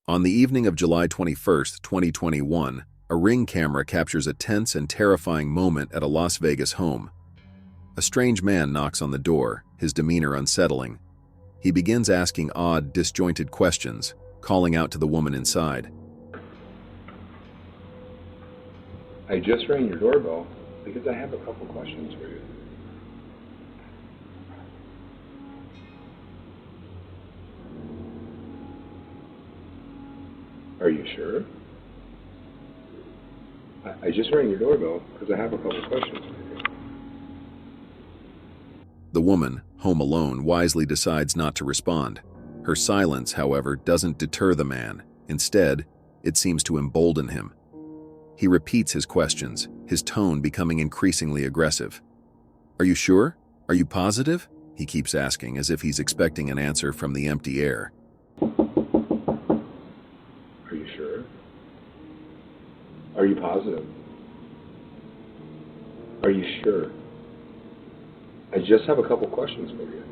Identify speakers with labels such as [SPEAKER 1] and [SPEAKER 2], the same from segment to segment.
[SPEAKER 1] On the evening of July 21st, 2021, a Ring camera captures a tense and terrifying moment at a Las Vegas home. A strange man knocks on the door, his demeanor unsettling. He begins asking odd, disjointed questions, calling out to the woman inside.
[SPEAKER 2] I just rang your doorbell because I have a couple questions for you. Are you sure? I just rang your doorbell because I have a couple questions for you.
[SPEAKER 1] The woman, home alone, wisely decides not to respond. Her silence, however, doesn't deter the man. Instead, it seems to embolden him. He repeats his questions, his tone becoming increasingly aggressive. "Are you sure? Are you positive?" he keeps asking, as if he's expecting an answer from the empty air.
[SPEAKER 2] Are you sure? Are you positive? Are you sure? I just have a couple questions for you.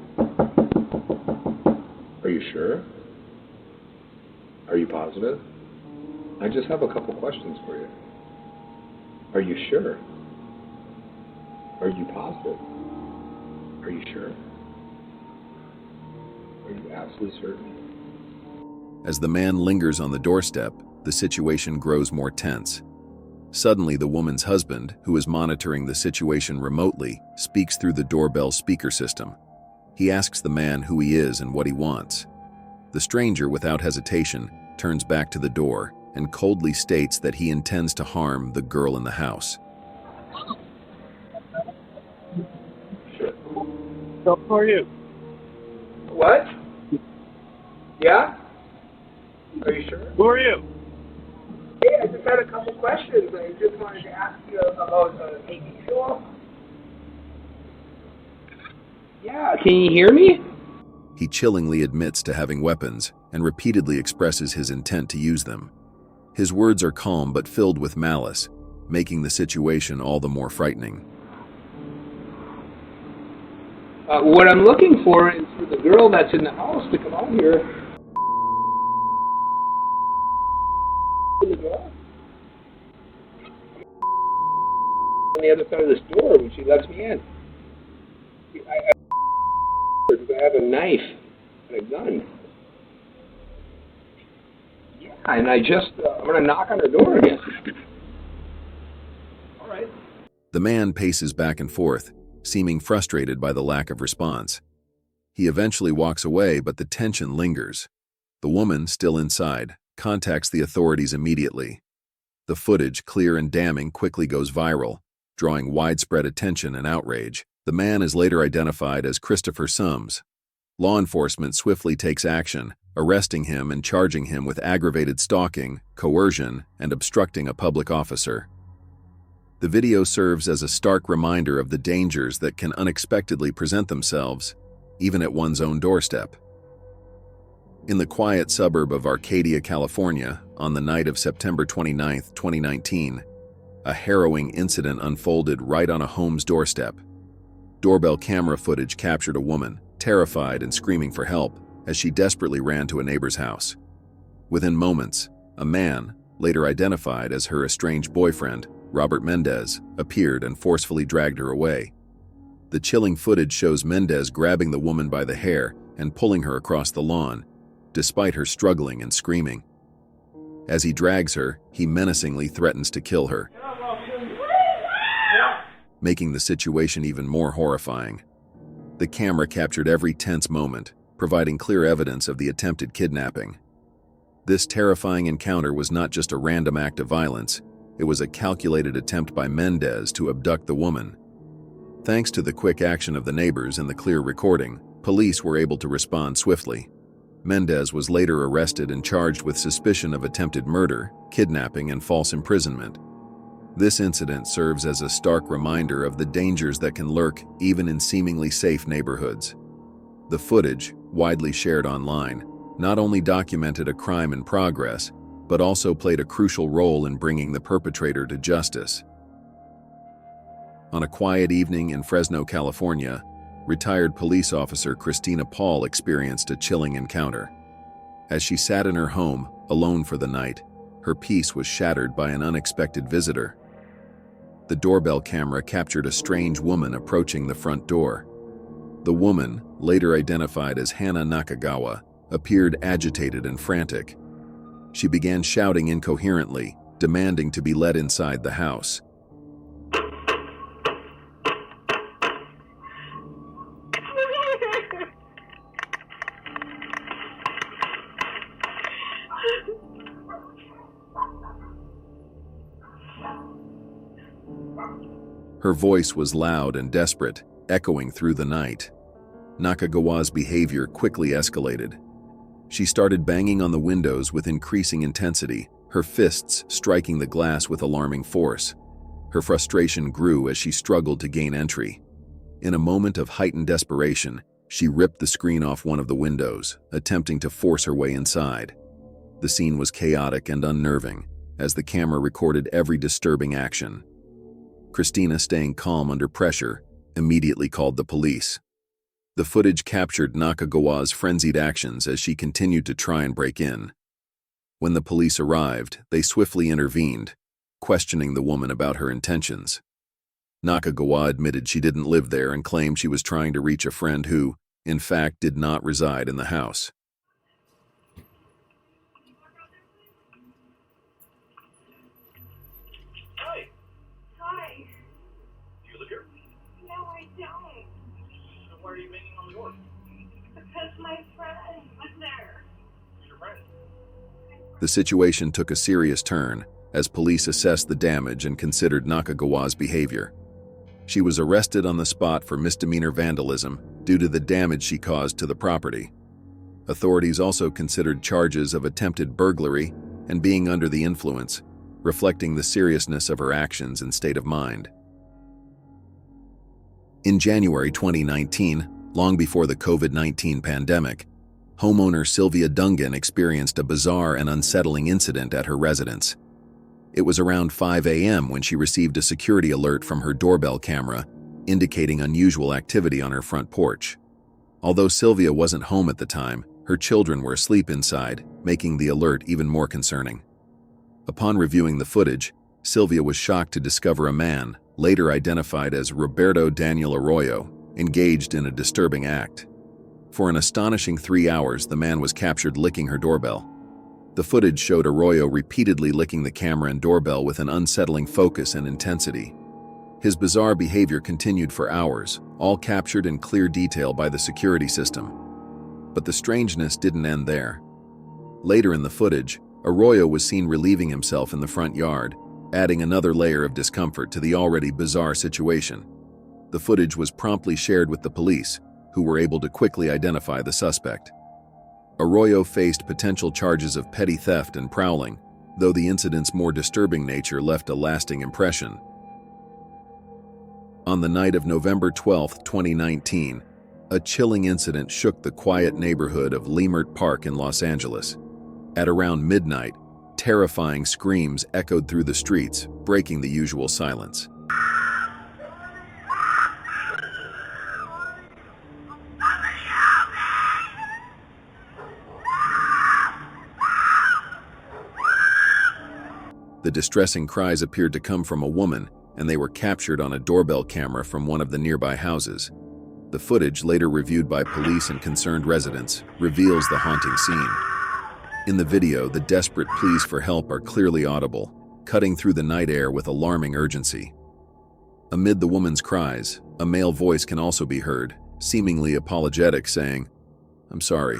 [SPEAKER 2] Are you sure? Are you positive? I just have a couple questions for you. Are you sure? Are you positive? Are you sure? Are you absolutely certain?
[SPEAKER 1] As the man lingers on the doorstep, the situation grows more tense. Suddenly, the woman's husband, who is monitoring the situation remotely, speaks through the doorbell speaker system. He asks the man who he is and what he wants. The stranger, without hesitation, turns back to the door and coldly states that he intends to harm the girl in the house.
[SPEAKER 2] Sure.
[SPEAKER 3] So who are you?
[SPEAKER 2] What? Yeah? Are you sure?
[SPEAKER 3] Who are you?
[SPEAKER 2] Hey, I just had a couple questions. I just wanted to ask you about making sure. Yeah, can you hear me?
[SPEAKER 1] He chillingly admits to having weapons and repeatedly expresses his intent to use them. His words are calm but filled with malice, making the situation all the more frightening.
[SPEAKER 2] What I'm looking for is for the girl that's in the house to come out here. On the other side of this door when she lets me in. I have a knife and a gun. Yeah, and I'm going to knock on her door again. All right.
[SPEAKER 1] The man paces back and forth, seeming frustrated by the lack of response. He eventually walks away, but the tension lingers. The woman, still inside, contacts the authorities immediately. The footage, clear and damning, quickly goes viral, drawing widespread attention and outrage. The man is later identified as Christopher Sums. Law enforcement swiftly takes action, arresting him and charging him with aggravated stalking, coercion, and obstructing a public officer. The video serves as a stark reminder of the dangers that can unexpectedly present themselves, even at one's own doorstep. In the quiet suburb of Arcadia, California, on the night of September 29, 2019, a harrowing incident unfolded right on a home's doorstep. Doorbell camera footage captured a woman, terrified and screaming for help, as she desperately ran to a neighbor's house. Within moments, a man, later identified as her estranged boyfriend, Robert Mendez, appeared and forcefully dragged her away. The chilling footage shows Mendez grabbing the woman by the hair and pulling her across the lawn, despite her struggling and screaming. As he drags her, he menacingly threatens to kill her, making the situation even more horrifying. The camera captured every tense moment, providing clear evidence of the attempted kidnapping. This terrifying encounter was not just a random act of violence, it was a calculated attempt by Mendez to abduct the woman. Thanks to the quick action of the neighbors and the clear recording, police were able to respond swiftly. Mendez was later arrested and charged with suspicion of attempted murder, kidnapping, and false imprisonment. This incident serves as a stark reminder of the dangers that can lurk even in seemingly safe neighborhoods. The footage, widely shared online, not only documented a crime in progress, but also played a crucial role in bringing the perpetrator to justice. On a quiet evening in Fresno, California, retired police officer Christina Paul experienced a chilling encounter. As she sat in her home, alone for the night, her peace was shattered by an unexpected visitor. The doorbell camera captured a strange woman approaching the front door. The woman, later identified as Hana Nakagawa, appeared agitated and frantic. She began shouting incoherently, demanding to be let inside the house. Her voice was loud and desperate, echoing through the night. Nakagawa's behavior quickly escalated. She started banging on the windows with increasing intensity, her fists striking the glass with alarming force. Her frustration grew as she struggled to gain entry. In a moment of heightened desperation, she ripped the screen off one of the windows, attempting to force her way inside. The scene was chaotic and unnerving, as the camera recorded every disturbing action. Christina, staying calm under pressure, immediately called the police. The footage captured Nakagawa's frenzied actions as she continued to try and break in. When the police arrived, they swiftly intervened, questioning the woman about her intentions. Nakagawa admitted she didn't live there and claimed she was trying to reach a friend who, in fact, did not reside in the house.
[SPEAKER 3] Hi.
[SPEAKER 4] Hi.
[SPEAKER 3] Do you live here?
[SPEAKER 4] No, I don't.
[SPEAKER 3] Then why are you banging on the door?
[SPEAKER 4] Because my friend was there.
[SPEAKER 3] Who's your friend?
[SPEAKER 1] The situation took a serious turn as police assessed the damage and considered Nakagawa's behavior. She was arrested on the spot for misdemeanor vandalism due to the damage she caused to the property. Authorities also considered charges of attempted burglary and being under the influence, reflecting the seriousness of her actions and state of mind. In January 2019, long before the COVID-19 pandemic, homeowner Sylvia Dungan experienced a bizarre and unsettling incident at her residence. It was around 5 a.m. when she received a security alert from her doorbell camera, indicating unusual activity on her front porch. Although Sylvia wasn't home at the time, her children were asleep inside, making the alert even more concerning. Upon reviewing the footage, Sylvia was shocked to discover a man, later identified as Roberto Daniel Arroyo, engaged in a disturbing act. For an astonishing 3 hours, the man was captured licking her doorbell. The footage showed Arroyo repeatedly licking the camera and doorbell with an unsettling focus and intensity. His bizarre behavior continued for hours, all captured in clear detail by the security system. But the strangeness didn't end there. Later in the footage, Arroyo was seen relieving himself in the front yard, adding another layer of discomfort to the already bizarre situation. The footage was promptly shared with the police, who were able to quickly identify the suspect. Arroyo faced potential charges of petty theft and prowling, though the incident's more disturbing nature left a lasting impression. On the night of November 12, 2019, a chilling incident shook the quiet neighborhood of Leimert Park in Los Angeles. At around midnight, terrifying screams echoed through the streets, breaking the usual silence. The distressing cries appeared to come from a woman, and they were captured on a doorbell camera from one of the nearby houses. The footage, later reviewed by police and concerned residents, reveals the haunting scene. In the video, the desperate pleas for help are clearly audible, cutting through the night air with alarming urgency. Amid the woman's cries, a male voice can also be heard, seemingly apologetic, saying, "I'm sorry."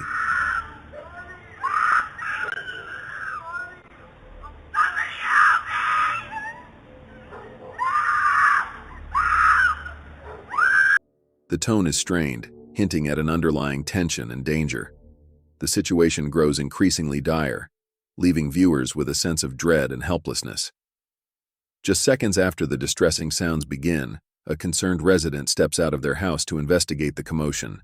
[SPEAKER 1] The tone is strained, hinting at an underlying tension and danger. The situation grows increasingly dire, leaving viewers with a sense of dread and helplessness. Just seconds after the distressing sounds begin, a concerned resident steps out of their house to investigate the commotion.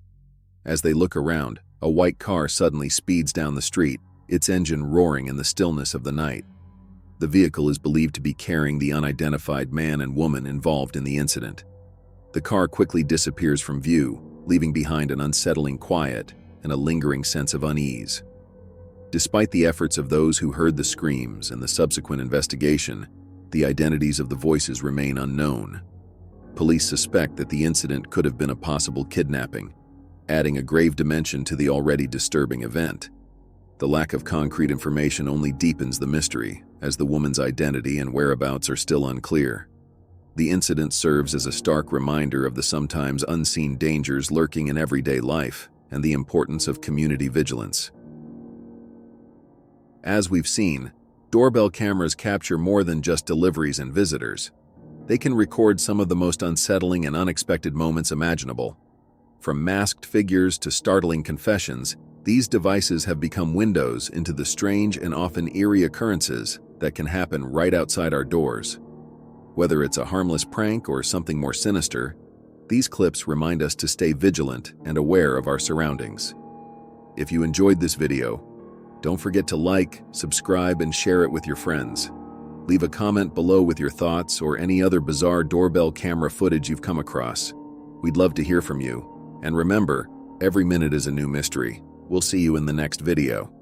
[SPEAKER 1] As they look around, a white car suddenly speeds down the street, its engine roaring in the stillness of the night. The vehicle is believed to be carrying the unidentified man and woman involved in the incident. The car quickly disappears from view, leaving behind an unsettling quiet and a lingering sense of unease. Despite the efforts of those who heard the screams and the subsequent investigation, the identities of the voices remain unknown. Police suspect that the incident could have been a possible kidnapping, adding a grave dimension to the already disturbing event. The lack of concrete information only deepens the mystery, as the woman's identity and whereabouts are still unclear. The incident serves as a stark reminder of the sometimes unseen dangers lurking in everyday life and the importance of community vigilance. As we've seen, doorbell cameras capture more than just deliveries and visitors. They can record some of the most unsettling and unexpected moments imaginable. From masked figures to startling confessions, these devices have become windows into the strange and often eerie occurrences that can happen right outside our doors. Whether it's a harmless prank or something more sinister, these clips remind us to stay vigilant and aware of our surroundings. If you enjoyed this video, don't forget to like, subscribe, and share it with your friends. Leave a comment below with your thoughts or any other bizarre doorbell camera footage you've come across. We'd love to hear from you. And remember, every minute is a new mystery. We'll see you in the next video.